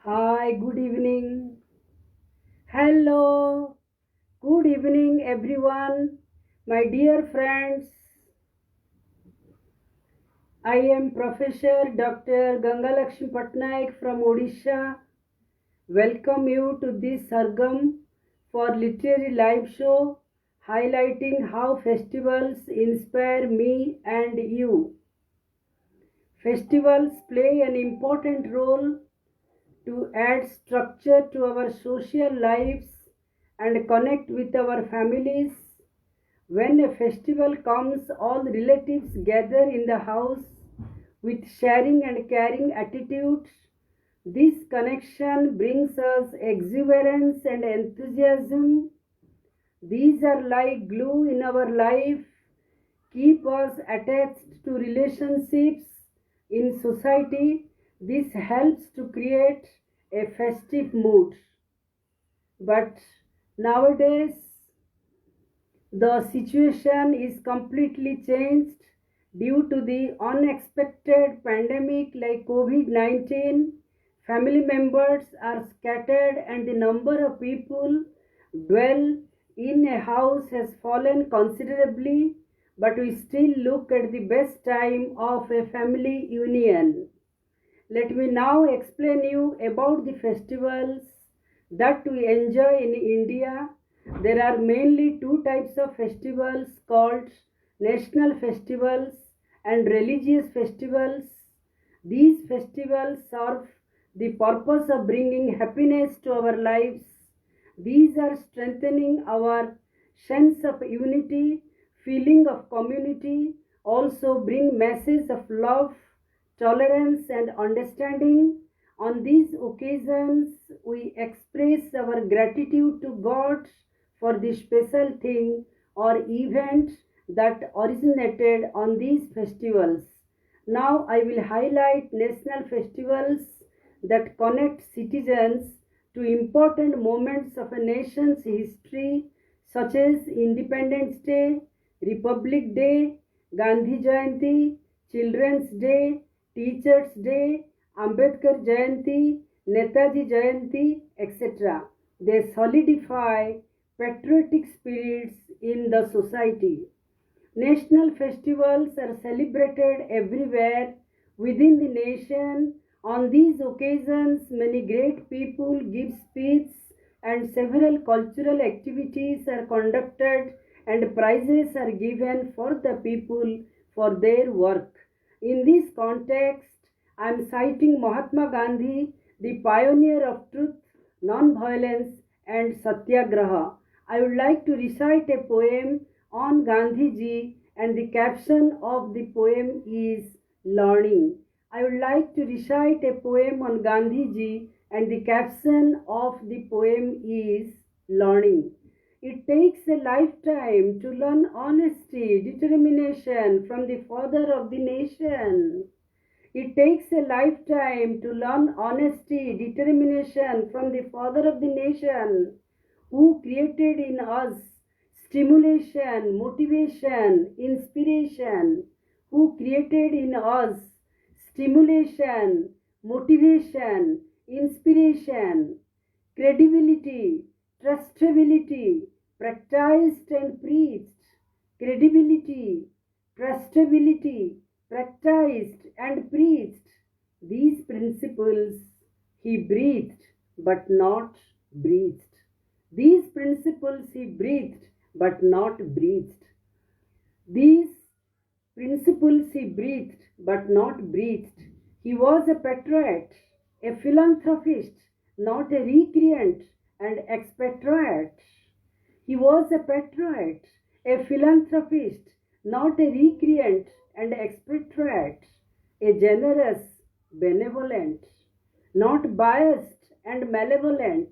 Hi, good evening. Hello, good evening, everyone. My dear friends, I am Professor Dr. Gangalakshmi Patnaik from Odisha. Welcome you to this Sargam for Literary Live Show highlighting how festivals inspire me and you. Festivals play an important role to add structure to our social lives and connect with our families. When a festival comes, all relatives gather in the house with sharing and caring attitudes. This connection brings us exuberance and enthusiasm. These are like glue in our life, keep us attached to relationships in society. This helps to create a festive mood. But nowadays, the situation is completely changed due to the unexpected pandemic like COVID 19. Family members are scattered, and the number of people dwell in a house has fallen considerably, but we still look at the best time of a family union. Let me now explain you about the festivals that we enjoy in India. There are mainly two types of festivals called national festivals and religious festivals. These festivals serve the purpose of bringing happiness to our lives. These are strengthening our sense of unity, feeling of community, also bring messages of love, tolerance and understanding. On these occasions, we express our gratitude to God for the special thing or event that originated on these festivals. Now, I will highlight national festivals that connect citizens to important moments of a nation's history, such as Independence Day, Republic Day, Gandhi Jayanti, Children's Day, Teachers Day, Ambedkar Jayanti, Netaji Jayanti, etc. They solidify patriotic spirits in the society. National festivals are celebrated everywhere within the nation. On these occasions, many great people give speeches and several cultural activities are conducted and prizes are given for the people for their work. In this context, I am citing Mahatma Gandhi, the pioneer of truth, non-violence and satyagraha. I would like to recite a poem on Gandhiji, and the caption of the poem is learning. I would like to recite a poem on Gandhiji, and the caption of the poem is learning. It takes a lifetime to learn honesty, determination from the father of the nation. It takes a lifetime to learn honesty, determination from the father of the nation who created in us stimulation, motivation, inspiration, who created in us stimulation, motivation, inspiration, credibility, trustability, practiced and preached, credibility, trustability, practiced and preached. These principles he breathed but not breathed. These principles he breathed but not breathed. These principles he breathed but not breathed. He was a patriot, a philanthropist, not a recreant and expatriate. He was a patriot, a philanthropist, not a recreant and expatriate, a generous, benevolent, not biased and malevolent,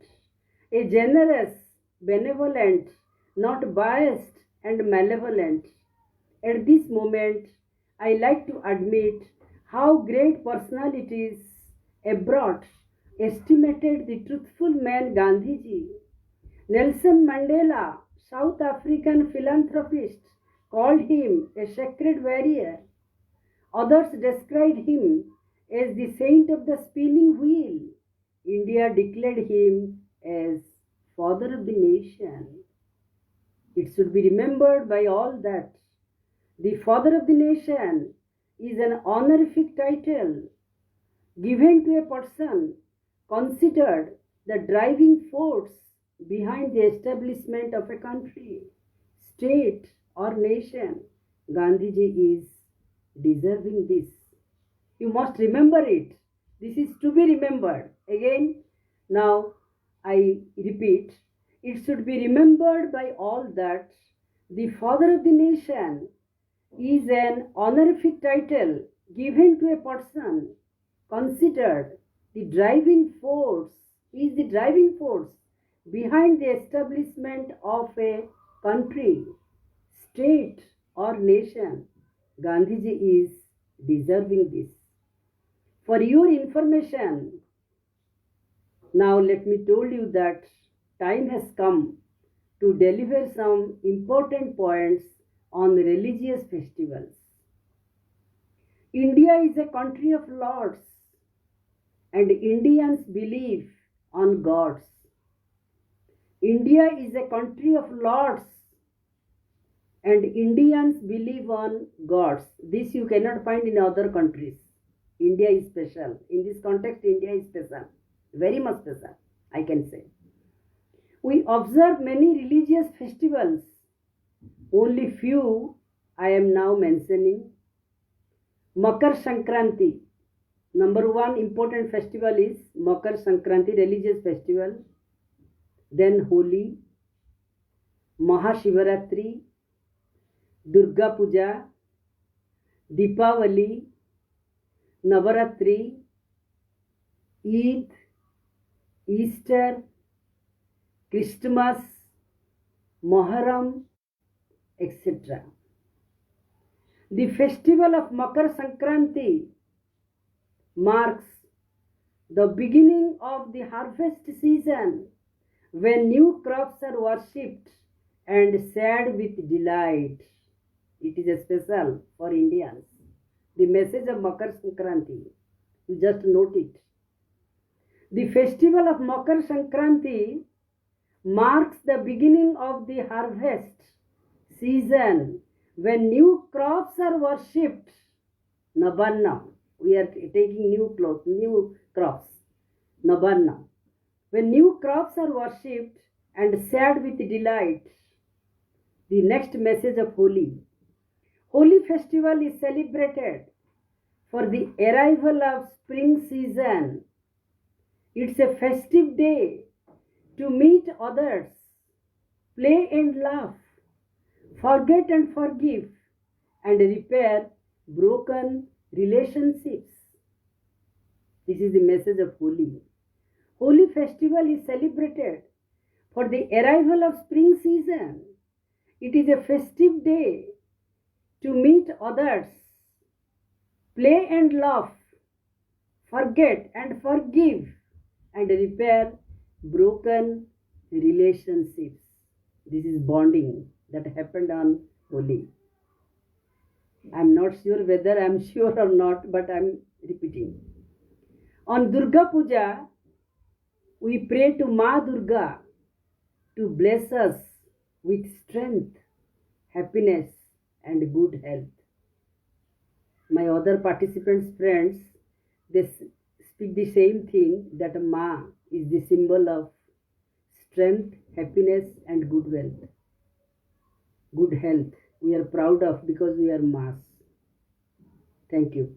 a generous, benevolent, not biased and malevolent. At this moment, I like to admit how great personalities abroad estimated the truthful man Gandhiji. Nelson Mandela, South African philanthropist, called him a sacred warrior. Others described him as the saint of the spinning wheel. India declared him as father of the nation. It should be remembered by all that the father of the nation is an honorific title given to a person considered the driving force behind the establishment of a country, state, or nation. Gandhiji is deserving this. You must remember it. This is to be remembered. Again, now I repeat, it should be remembered by all that the father of the nation is an honorific title given to a person considered the driving force, is the driving force behind the establishment of a country, state, or nation. Gandhiji is deserving this. For your information, now let me tell you that time has come to deliver some important points on religious festivals. India is a country of lords, and Indians believe on gods. India is a country of lords, and Indians believe on gods. This you cannot find in other countries. India is special. In this context, India is special. Very much special, I can say. We observe many religious festivals. Only few I am now mentioning. Makar Sankranti. Number one important festival is Makar Sankranti, religious festival. Then Holi, Mahashivaratri, Durga Puja, Deepavali, Navaratri, Eid, Easter, Christmas, Muharram, etc. The festival of Makar Sankranti marks the beginning of the harvest season when new crops are worshipped and shared with delight. It is a special for Indians. The message of Makar Sankranti, you just note it. The festival of Makar Sankranti marks the beginning of the harvest season when new crops are worshipped. Nabanna, we are taking new crops. Nabanna. When new crops are worshipped and shared with delight. The next message of Holi. Holi festival is celebrated for the arrival of spring season. It's a festive day to meet others, play and laugh, forget and forgive, and repair broken relationships. This is the message of Holi. Holi festival is celebrated for the arrival of spring season. It is a festive day to meet others, play and laugh, forget and forgive, and repair broken relationships. This is bonding that happened on Holi. I am not sure whether I am sure or not, but I am repeating. On Durga Puja, we pray to Ma Durga to bless us with strength, happiness, and good health. My other participants' friends, they speak the same thing, that Ma is the symbol of strength, happiness, and good wealth. Good health. We are proud of because we are Mas. Thank you.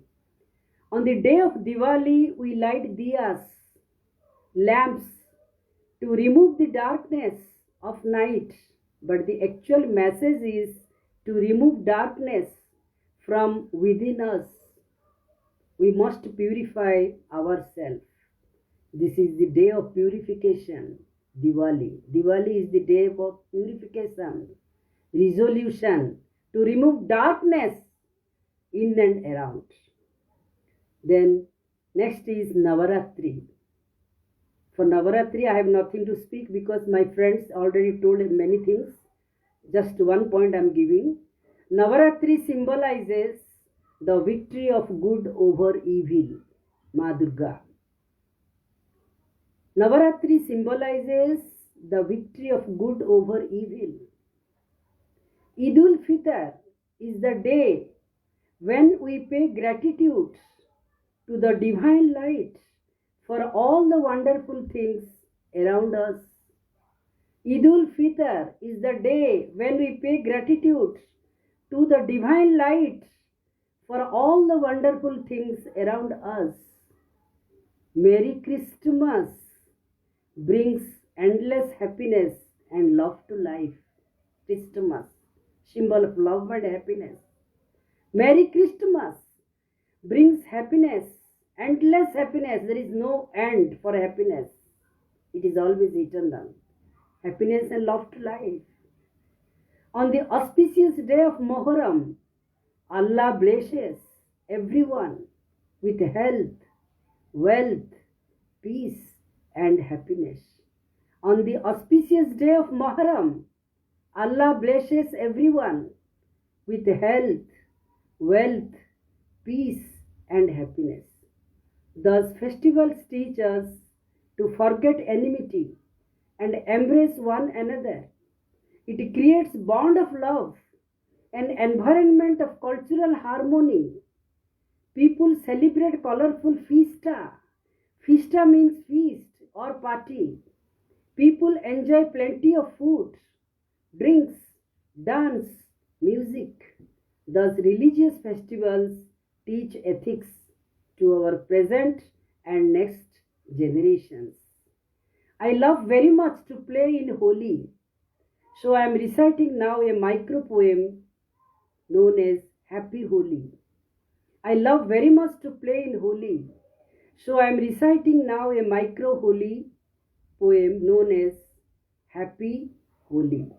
On the day of Diwali, we light diyas, lamps, to remove the darkness of night. But the actual message is to remove darkness from within us. We must purify ourselves. This is the day of purification, Diwali. Diwali is the day of purification, resolution to remove darkness in and around. Then next is Navaratri. For Navaratri, I have nothing to speak because my friends already told many things. Just one point I am giving. Navaratri symbolizes the victory of good over evil, Ma Durga. Navaratri symbolizes the victory of good over evil. Eid ul Fitr is the day when we pay gratitude to the divine light for all the wonderful things around us. Eid ul Fitr is the day when we pay gratitude to the divine light for all the wonderful things around us. Merry Christmas brings endless happiness and love to life. Christmas, symbol of love and happiness. Merry Christmas brings happiness, endless happiness. There is no end for happiness. It is always eternal. Happiness and love to life. On the auspicious day of Muharram, Allah blesses everyone with health, wealth, peace, and happiness. On the auspicious day of Muharram, Allah blesses everyone with health, wealth, peace, and happiness. Thus, festivals teach us to forget enmity and embrace one another. It creates bond of love, an environment of cultural harmony. People celebrate colorful fiesta. Fiesta means feast or party. People enjoy plenty of food, drinks, dance, music. Thus, religious festivals teach ethics to our present and next generations. I love very much to play in Holi, so I am reciting now a micro poem known as Happy Holi. I love very much to play in Holi, so I am reciting now a micro Holi poem known as Happy Holi.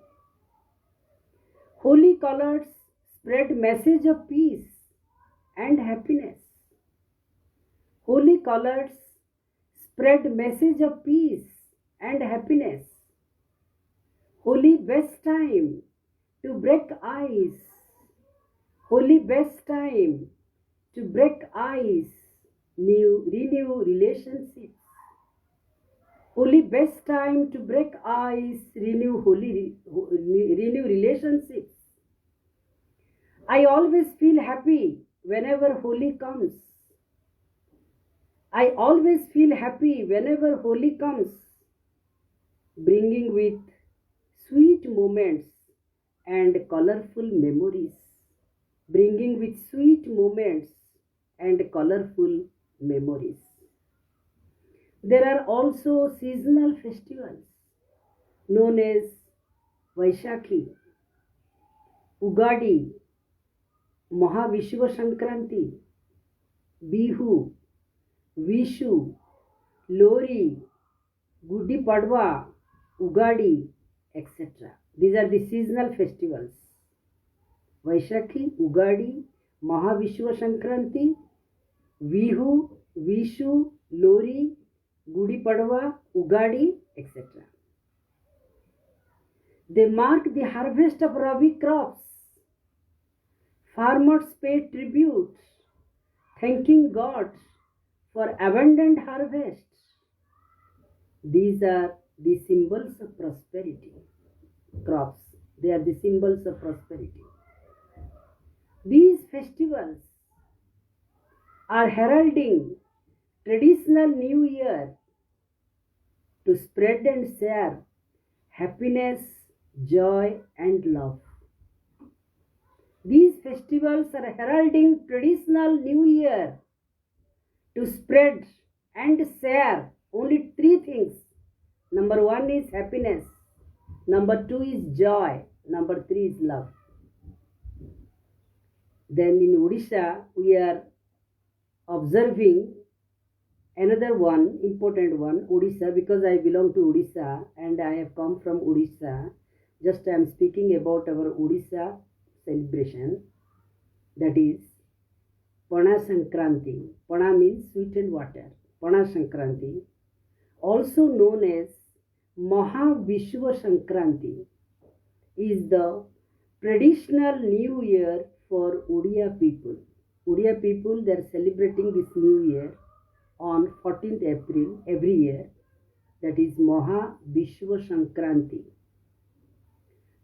Holy colors spread message of peace and happiness. Holy colors spread message of peace and happiness. Holy best time to break ice. Holy best time to break ice, renew relationships. Holy best time to break ice, renew relationships. I always feel happy whenever Holi comes. I always feel happy whenever Holi comes, bringing with sweet moments and colorful memories. Bringing with sweet moments and colorful memories. There are also seasonal festivals known as Vaishakhi, Ugadi, Mahavishwa Sankranti, Bihu, Vishu, Lori, Gudi Padwa, Ugadi, etc. These are the seasonal festivals. Vaishakhi, Ugadi, Mahavishwa Sankranti, Vihu, Vishu, Lori, Gudi Padwa, Ugadi, etc. They mark the harvest of Rabi crops. Farmers pay tribute, thanking God for abundant harvest. These are the symbols of prosperity. Crops, they are the symbols of prosperity. These festivals are heralding traditional New Year to spread and share happiness, joy, and love. These festivals are heralding traditional New Year to spread and share only three things. Number one is happiness. Number two is joy. Number three is love. Then in Odisha, we are observing another one, important one, Odisha, because I belong to Odisha and I have come from Odisha. Just I am speaking about our Odisha celebration, that is Pana Sankranti. Pana means sweetened water. Pana Sankranti, also known as Mahavishwa Sankranti, is the traditional New Year for Odia people. Odia people, they are celebrating this New Year on 14th April every year. that is Maha Vishwa Sankranti.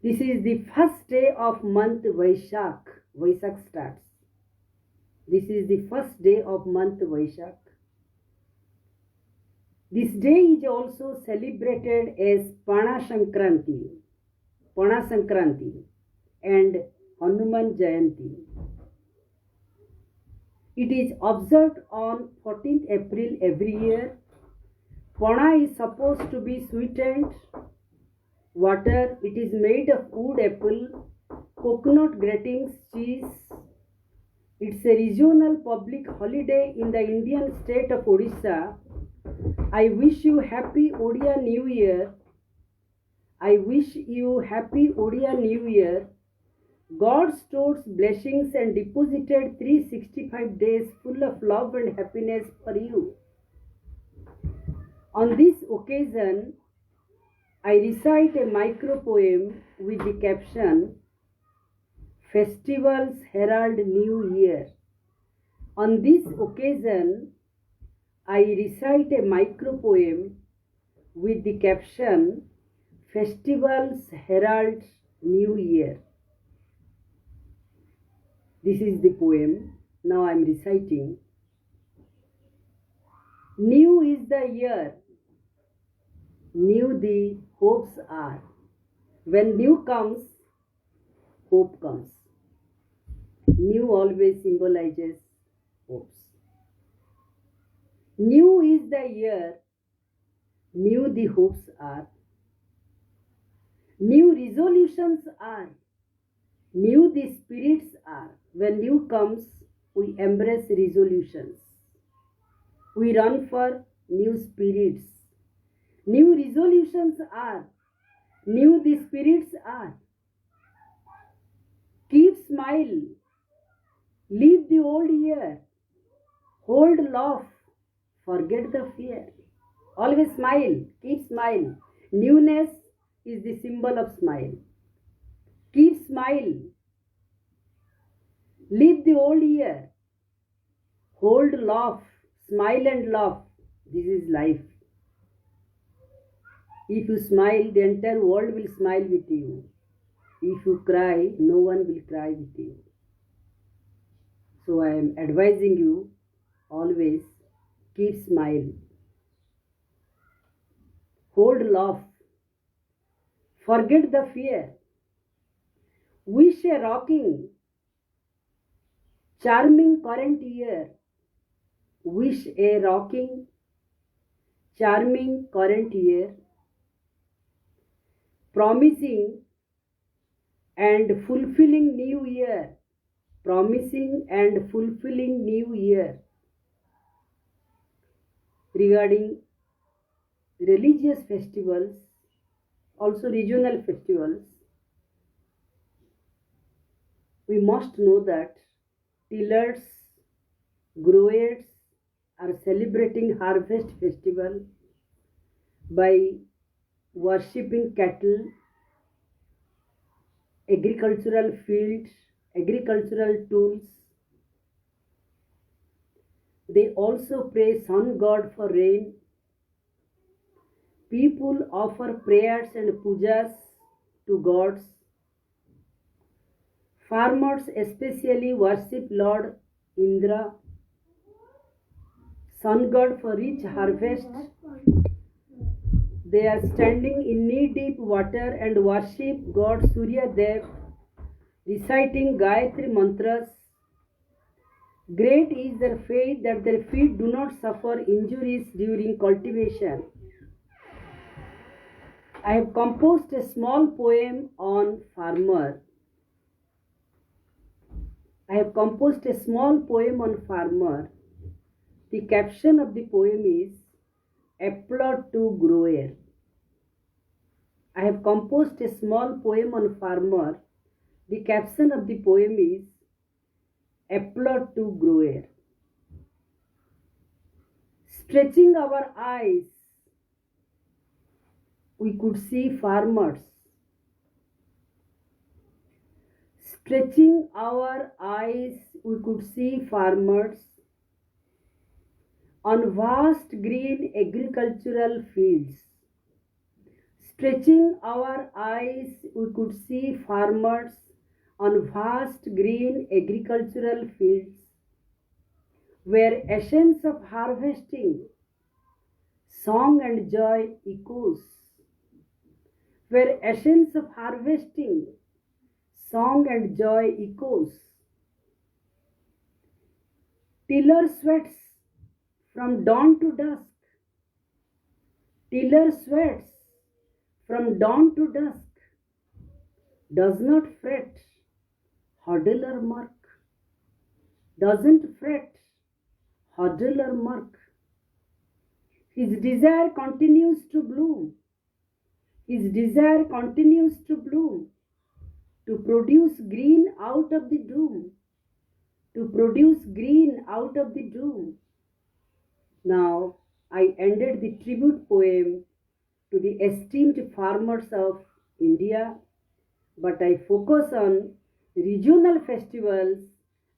This is the first day of month Vaishak. Vaishak starts. This is the first day of month Vaishak. This day is also celebrated as Pana Sankranti and Hanuman Jayanti. It is observed on 14th April every year. Pana is supposed to be sweetened water. It is made of wood apple, coconut gratings, cheese. It's a regional public holiday in the Indian state of Odisha. I wish you happy Odia New Year. I wish you happy Odia New Year. God stores blessings and deposited 365 days full of love and happiness for you. On this occasion, I recite a micro poem with the caption, Festivals Herald New Year. On this occasion, I recite a micro poem with the caption, Festivals Herald New Year. This is the poem. Now I am reciting. New is the year. New the hopes are. When new comes, hope comes. New always symbolizes hopes. New is the year. New the hopes are. New resolutions are. New the spirits are. When new comes, we embrace resolutions. We run for new spirits. New resolutions are. New the spirits are. Keep smile. Leave the old year. Hold laugh. Forget the fear. Always smile. Keep smile. Newness is the symbol of smile. Keep smile. Leave the old year. Hold laugh. Smile and laugh. This is life. If you smile, the entire world will smile with you. If you cry, no one will cry with you. So I am advising you, always keep smile. Hold laugh. Forget the fear. Wish a rocking, charming current year. Wish a rocking, charming current year. Promising and fulfilling new year. Promising and fulfilling new year. Regarding religious festivals, also regional festivals, we must know that tillers, growers are celebrating harvest festival by worshipping cattle, agricultural fields, agricultural tools. They also pray sun god for rain. People offer prayers and pujas to gods. Farmers especially worship Lord Indra, sun god for rich harvest. They are standing in knee-deep water and worship God Surya Dev, reciting Gayatri mantras. Great is their faith that their feet do not suffer injuries during cultivation. I have composed a small poem on farmer. The caption of the poem is Applaud to Grower. I have composed a small poem on farmer. The caption of the poem is Applaud to Grower. Stretching our eyes, we could see farmers. Stretching our eyes, we could see farmers On vast green agricultural fields, stretching our eyes, we could see farmers on vast green agricultural fields where essence of harvesting, song and joy echoes, where essence of harvesting, song and joy echoes. Tiller sweats from dawn to dusk. Tiller sweats from dawn to dusk. Does not fret, huddle or murk. Doesn't fret, huddle or murk. His desire continues to bloom. His desire continues to bloom, to produce green out of the doom, to produce green out of the doom. Now, I ended the tribute poem to the esteemed farmers of India, but I focus on regional festivals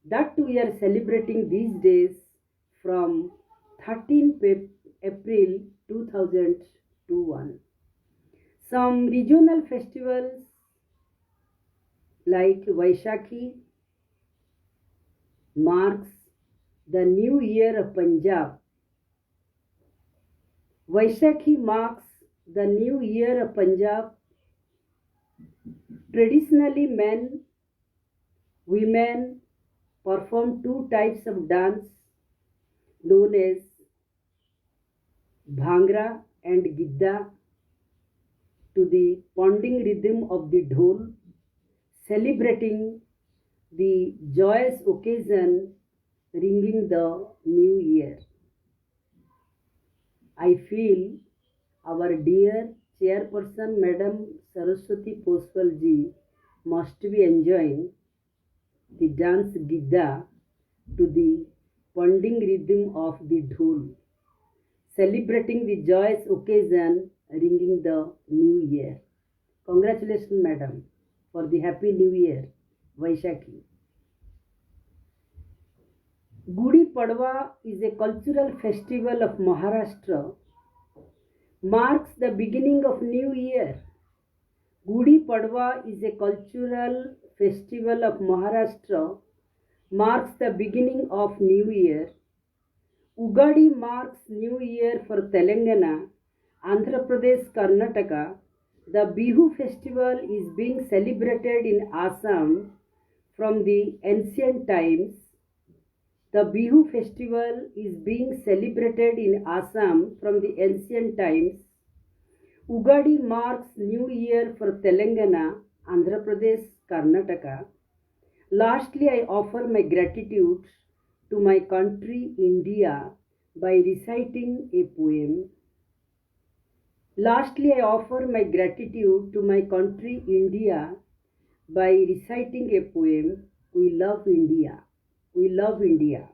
that we are celebrating these days from 13th April 2021. Some regional festivals like Vaishakhi marks the new year of Punjab. Vaishakhi marks the new year of Punjab. Traditionally, men, women perform two types of dance known as Bhangra and Gidda to the pounding rhythm of the dhol, celebrating the joyous occasion ringing the new year. I feel our dear chairperson Madam Saraswati Poswal ji must be enjoying the dance Gidda to the pounding rhythm of the dhol, celebrating the joyous occasion ringing the new year. Congratulations, Madam, for the happy new year, Vaishakhi. Gudi Padwa is a cultural festival of Maharashtra, marks the beginning of new year. Gudi Padwa is a cultural festival of Maharashtra, marks the beginning of new year. Ugadi marks new year for Telangana, Andhra Pradesh, Karnataka. The Bihu festival is being celebrated in Assam from the ancient times. The Bihu festival is being celebrated in Assam from the ancient times. Ugadi marks new year for Telangana, Andhra Pradesh, Karnataka. Lastly, I offer my gratitude to my country, India, by reciting a poem. Lastly, I offer my gratitude to my country, India, by reciting a poem. We love India. We love India.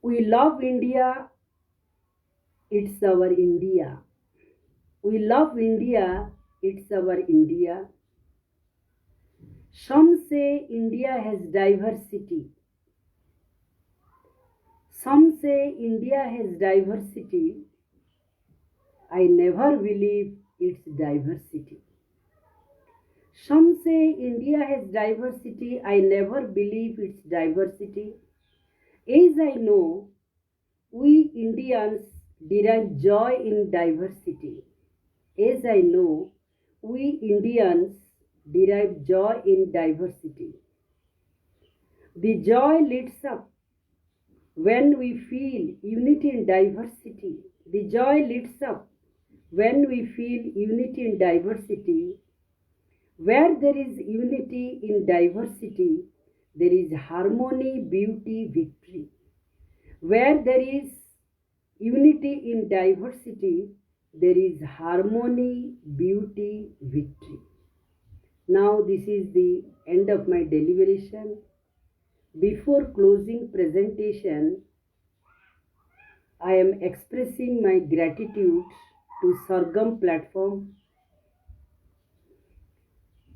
We love India. It's our India. We love India. It's our India. Some say India has diversity. Some say India has diversity. I never believe its diversity. Some say India has diversity. I never believe its diversity. As I know, we Indians derive joy in diversity. As I know, we Indians derive joy in diversity. The joy lights up when we feel unity in diversity. The joy lights up when we feel unity in diversity. Where there is unity in diversity, there is harmony, beauty, victory. Where there is unity in diversity, there is harmony, beauty, victory. Now this is the end of my deliberation. Before closing presentation, I am expressing my gratitude to Sargam platform.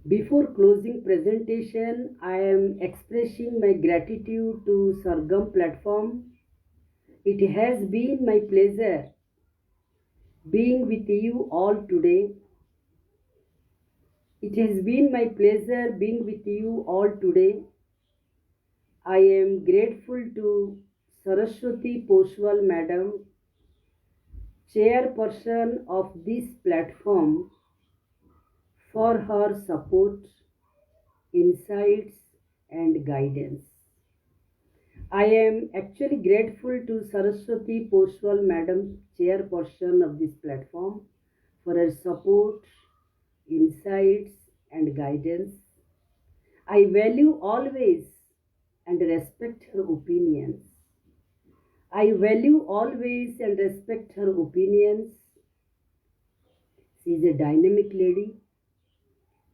Before closing presentation, I am expressing my gratitude to Sargam platform It has been my pleasure being with you all today. It has been my pleasure being with you all today. I am grateful to Saraswati Poswal Madam, chairperson of this platform, for her support, insights, and guidance. I am actually grateful to Saraswati Poswal Madam, chairperson of this platform, for her support, insights, and guidance. I value always and respect her opinions. I value always and respect her opinions. She is a dynamic lady.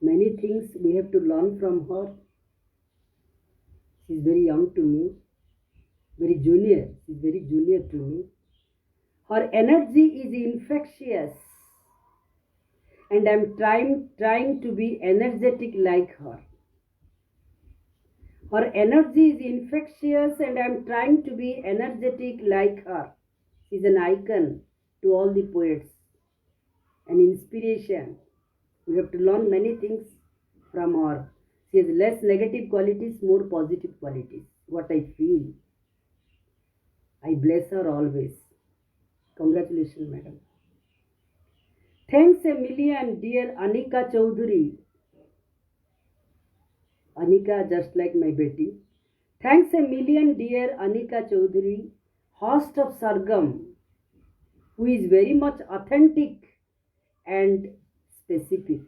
Many things we have to learn from her. She is very young to me, very junior. She is very junior to me. Her energy is infectious, and I am trying to be energetic like her. Her energy is infectious, and I am trying to be energetic like her. She is an icon to all the poets, an inspiration. We have to learn many things from her. She has less negative qualities, more positive qualities. What I feel. I bless her always. Congratulations, madam. Thanks a million, dear Anika Chaudhary. Anika, just like my Betty. Thanks a million, dear Anika Chaudhary, host of Sargam, who is very much authentic and specific.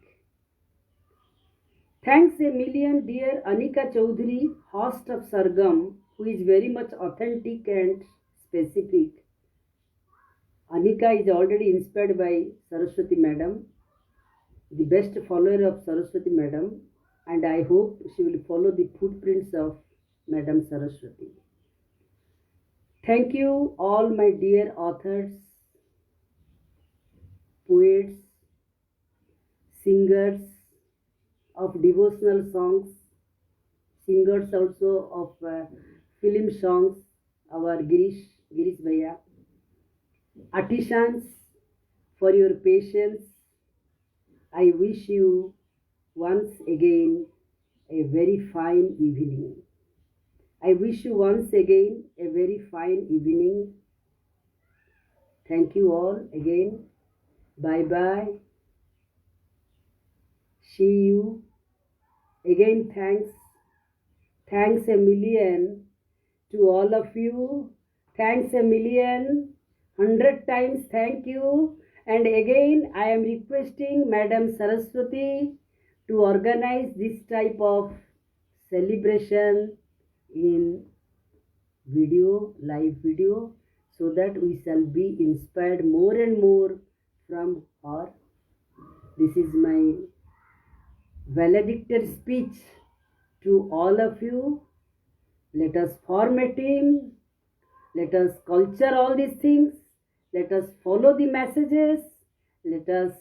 Thanks a million, dear Anika Chaudhary, host of Sargam, who is very much authentic and specific. Anika is already inspired by Saraswati Madam, the best follower of Saraswati Madam, and I hope she will follow the footprints of Madam Saraswati. Thank you all my dear authors, poets, singers of devotional songs, singers also of film songs, our Girish Bhaiya, artisans, for your patience. I wish you once again a very fine evening. I wish you once again a very fine evening. Thank you all again. Bye bye. See you. Again, thanks. Thanks a million to all of you. Thanks a million. 100 times thank you. And again, I am requesting Madam Saraswati to organize this type of celebration in video, live video, so that we shall be inspired more and more from her. This is my valedictory speech to all of you. Let us form a team. Let us culture all these things. Let us follow the messages. Let us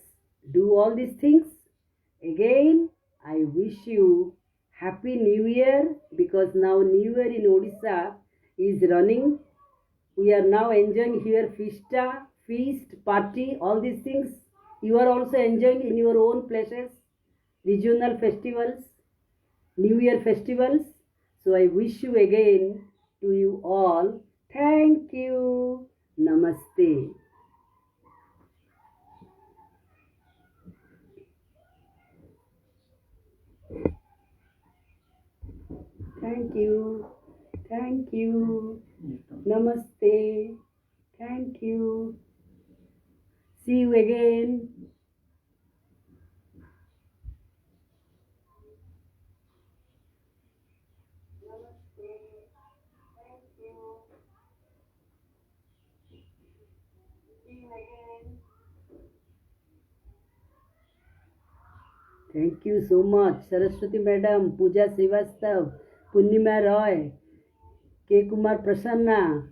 do all these things. Again, I wish you Happy New Year, because now New Year in Odisha is running. We are now enjoying here feast, party, all these things. You are also enjoying in your own places, regional festivals, New Year festivals. So I wish you again to you all. Thank you. Namaste. Thank you. Thank you. Namaste. Thank you. See you again. Namaste. Thank you. See you again. Thank you so much, Saraswati Madam, Pooja Srivastav, Purnima Roy, K. Kumar Prasanna.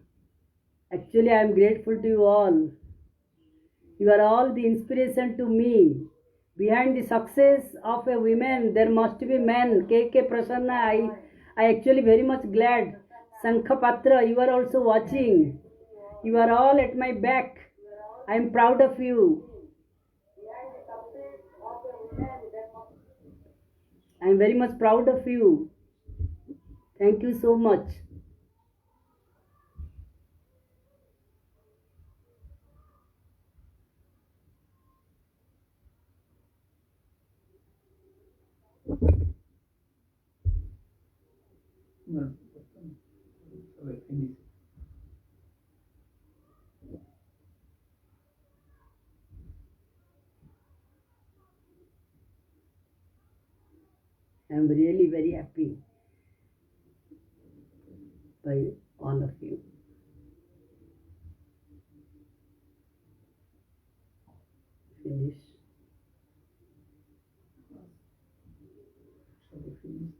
Actually, I am grateful to you all. You are all the inspiration to me. Behind the success of a woman, there must be men. K. Prasanna, I actually very much glad. Sankha Patra, you are also watching. You are all at my back. I am proud of you. I am very much proud of you. Thank you so much. No, sorry, finish. I am really very happy by all of you. Finish. Sorry, finish.